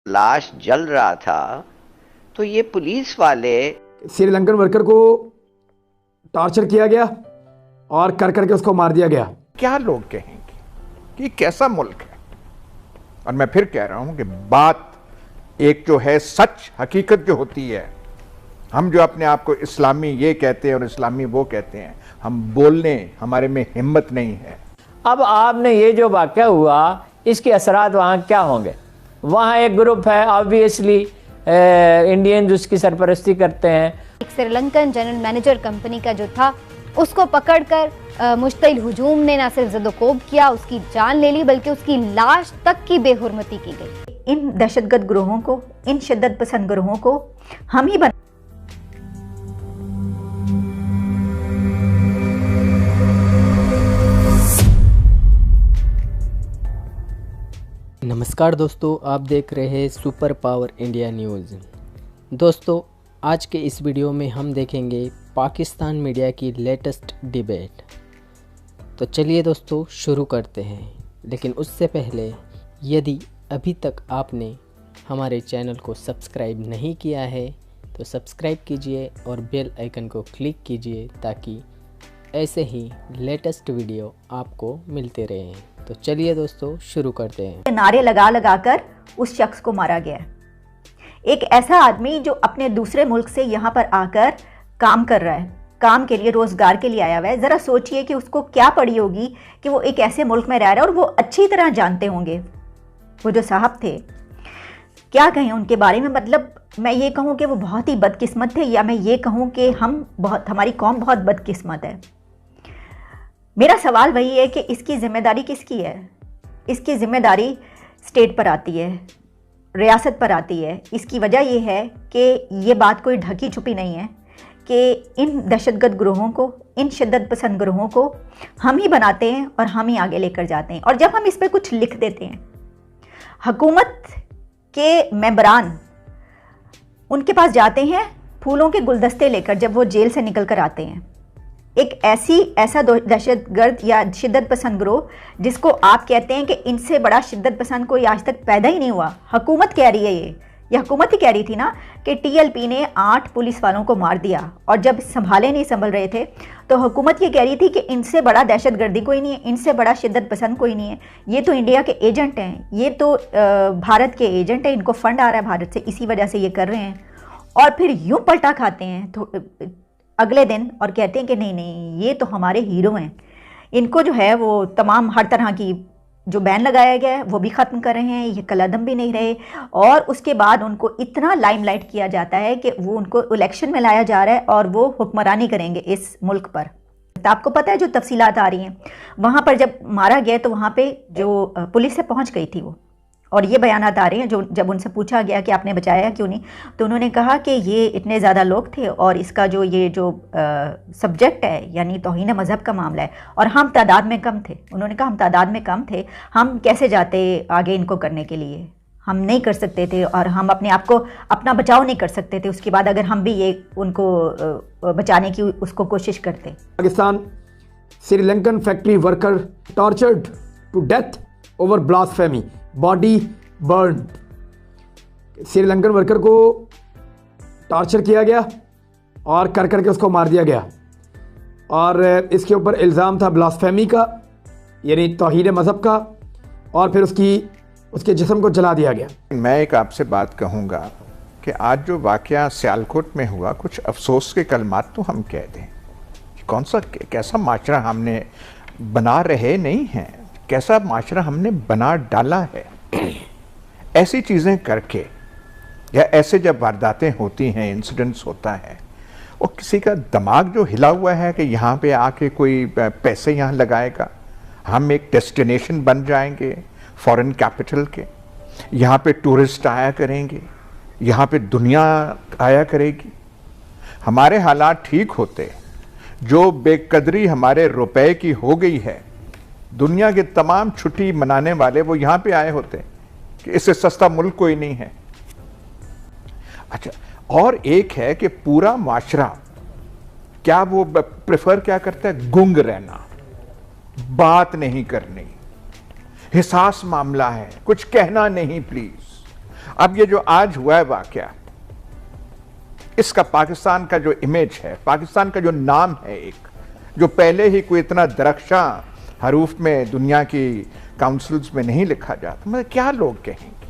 लाश जल रहा था तो ये पुलिस वाले श्रीलंकन वर्कर को टॉर्चर किया गया और कर करके उसको मार दिया गया। क्या लोग कहेंगे कि कैसा मुल्क है। और मैं फिर कह रहा हूं कि बात एक जो है सच हकीकत जो होती है, हम जो अपने आप को इस्लामी ये कहते हैं और इस्लामी वो कहते हैं, हम बोलने हमारे में हिम्मत नहीं है। अब आपने ये जो वाक़या हुआ इसके असरात वहाँ क्या होंगे। वहाँ एक ग्रुप है ऑब्वियसली इंडियन उसकी सरपरस्ती करते हैं। एक श्रीलंकन जनरल मैनेजर कंपनी का जो था उसको पकड़कर मुश्तिल हुजूम ने न सिर्फ ज़दोकोब किया, उसकी जान ले ली, बल्कि उसकी लाश तक की बेहुरमती की गई। इन दहशतगर्द ग्रोहों को, इन शिद्दत पसंद ग्रोहों को हम ही नमस्कार दोस्तों, आप देख रहे हैं सुपर पावर इंडिया न्यूज़। दोस्तों, आज के इस वीडियो में हम देखेंगे पाकिस्तान मीडिया की लेटेस्ट डिबेट। तो चलिए दोस्तों शुरू करते हैं, लेकिन उससे पहले यदि अभी तक आपने हमारे चैनल को सब्सक्राइब नहीं किया है तो सब्सक्राइब कीजिए और बेल आइकन को क्लिक कीजिए ताकि ऐसे ही लेटेस्ट वीडियो आपको मिलते रहें। तो चलिए दोस्तों शुरू करते हैं। नारे लगा लगा कर उस शख्स को मारा गया। एक ऐसा आदमी जो अपने दूसरे मुल्क से यहाँ पर आकर काम कर रहा है, काम के लिए, रोजगार के लिए आया हुआ है। ज़रा सोचिए कि उसको क्या पड़ी होगी कि वो एक ऐसे मुल्क में रह रहा है और वो अच्छी तरह जानते होंगे वो जो साहब थे। क्या कहें उनके बारे में, मतलब मैं ये कहूँ कि वो बहुत ही बदकिस्मत थे, या मैं ये कहूँ कि हमारी कौम बहुत बदकिस्मत है। मेरा सवाल वही है कि इसकी जिम्मेदारी किसकी है। इसकी जिम्मेदारी स्टेट पर आती है, रियासत पर आती है। इसकी वजह यह है कि ये बात कोई ढकी छुपी नहीं है कि इन दहशतगर्द ग्रोहों को, इन शिद्दत पसंद ग्रोहों को हम ही बनाते हैं और हम ही आगे लेकर जाते हैं। और जब हम इस पर कुछ लिख देते हैं, हुकूमत के मेंबरान उनके पास जाते हैं फूलों के गुलदस्ते लेकर जब वो जेल से निकल कर आते हैं। एक ऐसा दहशतगर्द या शिद्दत पसंद ग्रोह जिसको आप कहते हैं कि इनसे बड़ा शिद्दत पसंद कोई आज तक पैदा ही नहीं हुआ। हुकूमत कह रही है, ये हुकूमत ही कह रही थी ना कि टीएलपी ने 8 पुलिस वालों को मार दिया, और जब नहीं संभल रहे थे तो हुकूमत ये कह रही थी कि इनसे बड़ा दहशतगर्दी कोई नहीं है, इनसे बड़ा शिद्दत पसंद कोई नहीं है। ये तो इंडिया के एजेंट हैं, ये तो भारत के एजेंट हैं, इनको फंड आ रहा है भारत से, इसी वजह से ये कर रहे हैं। और फिर यूँ पलटा खाते हैं तो अगले दिन और कहते हैं कि नहीं नहीं ये तो हमारे हीरो हैं। इनको जो है वो तमाम हर तरह की जो बैन लगाया गया है वो भी ख़त्म कर रहे हैं, ये कलअदम भी नहीं रहे। और उसके बाद उनको इतना लाइमलाइट किया जाता है कि वो उनको इलेक्शन में लाया जा रहा है और वो हुक्मरानी करेंगे इस मुल्क पर। तो आपको पता है जो तफसीलात आ रही हैं, वहाँ पर जब मारा गया तो वहाँ पे जो पुलिस से पहुँच गई थी वो, और ये बयानात आ रहे हैं जो जब उनसे पूछा गया कि आपने बचाया क्यों नहीं, तो उन्होंने कहा कि ये इतने ज़्यादा लोग थे और इसका जो ये जो सब्जेक्ट है यानी तौहीन मज़हब का मामला है और हम तादाद में कम थे। उन्होंने कहा हम तादाद में कम थे, हम कैसे जाते आगे इनको करने के लिए, हम नहीं कर सकते थे और हम अपने आप को अपना बचाव नहीं कर सकते थे। उसके बाद अगर हम भी ये उनको बचाने की उसको कोशिश करते। Pakistan Sri Lankan factory worker tortured to death over blasphemy, body burn. Sri Lankan worker को टॉर्चर किया गया और कर करके उसको मार दिया गया, और इसके ऊपर इल्ज़ाम था ब्लास्फेमी का यानी तौहीन मज़हब का, और फिर उसके जिस्म को जला दिया गया। मैं एक आपसे बात कहूँगा कि आज जो वाक़या सियालकोट में हुआ, कुछ अफसोस के कलमात तो हम कह दें। कौन सा कैसा माशरा हमने बना रहे नहीं हैं, कैसा माशरा हमने बना डाला है। ऐसी चीज़ें करके या ऐसे जब वारदातें होती हैं, इंसिडेंट्स होता है, और किसी का दिमाग जो हिला हुआ है कि यहाँ पे आके कोई पैसे यहाँ लगाएगा, हम एक डेस्टिनेशन बन जाएंगे फॉरेन कैपिटल के, यहाँ पे टूरिस्ट आया करेंगे, यहाँ पे दुनिया आया करेगी। हमारे हालात ठीक होते, जो बेकदरी हमारे रुपए की हो गई है, दुनिया के तमाम छुट्टी मनाने वाले वो यहाँ पे आए होते कि इससे सस्ता मुल्क कोई नहीं है। अच्छा, और एक है कि पूरा माशरा क्या वो प्रेफर क्या करता है, गुंग रहना, बात नहीं करनी, हिसास मामला है, कुछ कहना नहीं प्लीज। अब ये जो आज हुआ है वाकया, इसका पाकिस्तान का जो इमेज है, पाकिस्तान का जो नाम है, एक जो पहले ही कोई इतना दरख्शां हरूफ में दुनिया की काउंसिल्स में नहीं लिखा जाता, मतलब क्या लोग कहेंगे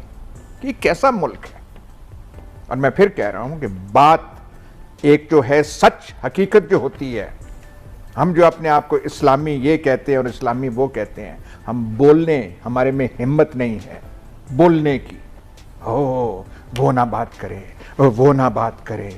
कि कैसा मुल्क है। और मैं फिर कह रहा हूं कि बात एक जो है सच हकीकत जो होती है, हम जो अपने आप को इस्लामी ये कहते हैं और इस्लामी वो कहते हैं, हम बोलने, हमारे में हिम्मत नहीं है बोलने की। ओ वो ना बात करे, वो ना बात करे,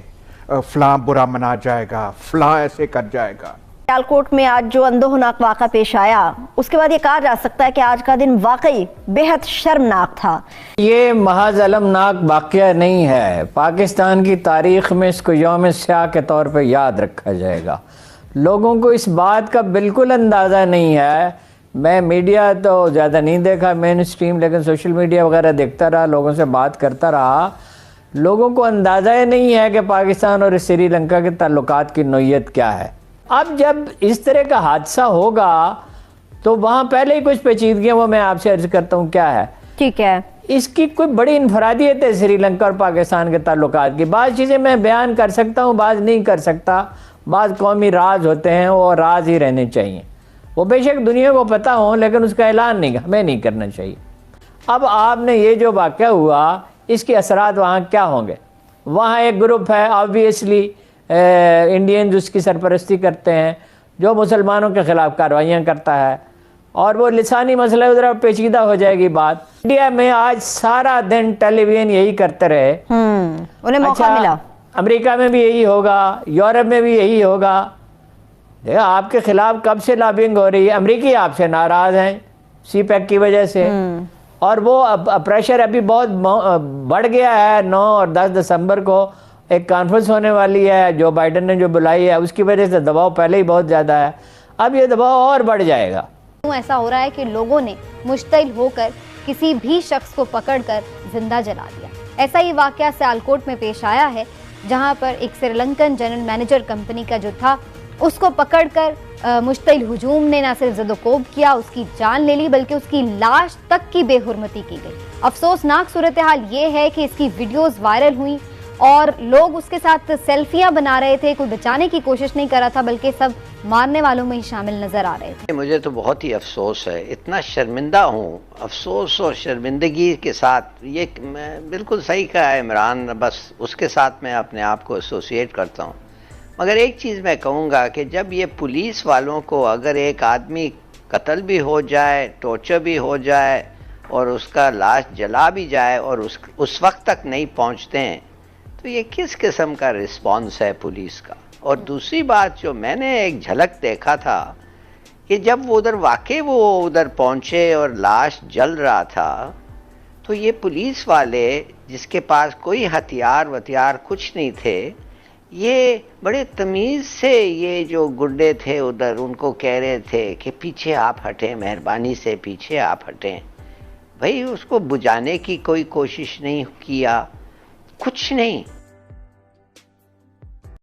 फलां बुरा मना जाएगा, फलां ऐसे कर जाएगा। सियालकोट में आज जो अंदोहनाक वाक़ा पेश आया, उसके बाद ये कहा जा सकता है कि आज का दिन वाकई बेहद शर्मनाक था। ये महज अलमनाक वाक़या नहीं है, पाकिस्तान की तारीख में इसको यौम स्याह के तौर पे याद रखा जाएगा। लोगों को इस बात का बिल्कुल अंदाज़ा नहीं है। मैं मीडिया तो ज़्यादा नहीं देखा मेन स्ट्रीम, लेकिन सोशल मीडिया वगैरह देखता रहा, लोगों से बात करता रहा। लोगों को अंदाज़ा ही नहीं है कि पाकिस्तान और श्रीलंका के ताल्लुकात की नोयत क्या है। अब जब इस तरह का हादसा होगा तो वहाँ पहले ही कुछ पेचीदगियाँ, वो मैं आपसे अर्ज करता हूँ क्या है। ठीक है, इसकी कोई बड़ी इनफरादियत है श्रीलंका और पाकिस्तान के ताल्लुकात की। बाज़ चीज़ें मैं बयान कर सकता हूँ, बाज़ नहीं कर सकता। बाज़ कौमी राज होते हैं, वो राज ही रहने चाहिए। वो बेशक दुनिया को पता हो, लेकिन उसका ऐलान नहीं, हमें नहीं करना चाहिए। अब आपने ये जो वाक़या हुआ, इसके असरात वहाँ क्या होंगे। वहाँ एक ग्रुप है ऑब्वियसली इंडियन उसकी सरपरस्ती करते हैं, जो मुसलमानों के ख़िलाफ़ कार्रवाइयाँ करता है, और वो लिसानी मसला उधर पेचीदा हो जाएगी बात। इंडिया में आज सारा दिन टेलीविज़न यही करते रहे, उन्हें मौका मिला। अमेरिका में भी यही होगा, यूरोप में भी यही होगा। देखो आपके खिलाफ कब से लॉबिंग हो रही है, अमेरिकी आपसे नाराज़ हैं CPEC की वजह से, और वो प्रेशर अभी बहुत बढ़ गया है। 9 और 10 दिसंबर को एक कॉन्फ्रेंस होने वाली है, जो बाइडन ने जो बुलाई है, उसकी वजह से दबाव पहले ही बहुत ज़्यादा है, अब ये दबाव और बढ़ जाएगा। ऐसा हो रहा है कि लोगों ने मुश्तइल होकर किसी भी शख्स को पकड़कर जिंदा जला दिया। ऐसा ही वाकया सियालकोट में पेश आया है, जहां पर एक श्रीलंकन जनरल मैनेजर कंपनी का जो था, उसको पकड़कर मुश्तइल हुजूम ने न सिर्फ ज़दोकोब किया, उसकी जान ले ली, बल्कि उसकी लाश तक की बेहुरमती की गई। अफसोसनाक सूरत हाल ये है कि इसकी वीडियोस वायरल हुई और लोग उसके साथ सेल्फियां बना रहे थे। कोई बचाने की कोशिश नहीं कर रहा था, बल्कि सब मारने वालों में ही शामिल नजर आ रहे थे। मुझे तो बहुत ही अफसोस है, इतना शर्मिंदा हूँ, अफसोस और शर्मिंदगी के साथ। ये बिल्कुल सही कहा है इमरान, बस उसके साथ मैं अपने आप को एसोसिएट करता हूँ। मगर एक चीज़ मैं कहूँगा कि जब ये पुलिस वालों को, अगर एक आदमी कत्ल भी हो जाए, टॉर्चर भी हो जाए और उसका लाश जला भी जाए और उस वक्त तक नहीं पहुँचते हैं, तो ये किस किस्म का रिस्पॉन्स है पुलिस का। और दूसरी बात जो मैंने एक झलक देखा था कि जब वो उधर पहुँचे और लाश जल रहा था, तो ये पुलिस वाले जिसके पास कोई हथियार कुछ नहीं थे, ये बड़े तमीज़ से ये जो गुंडे थे उधर उनको कह रहे थे कि पीछे आप हटें, मेहरबानी से पीछे आप हटें। भाई उसको बुझाने की कोई कोशिश नहीं किया, कुछ नहीं।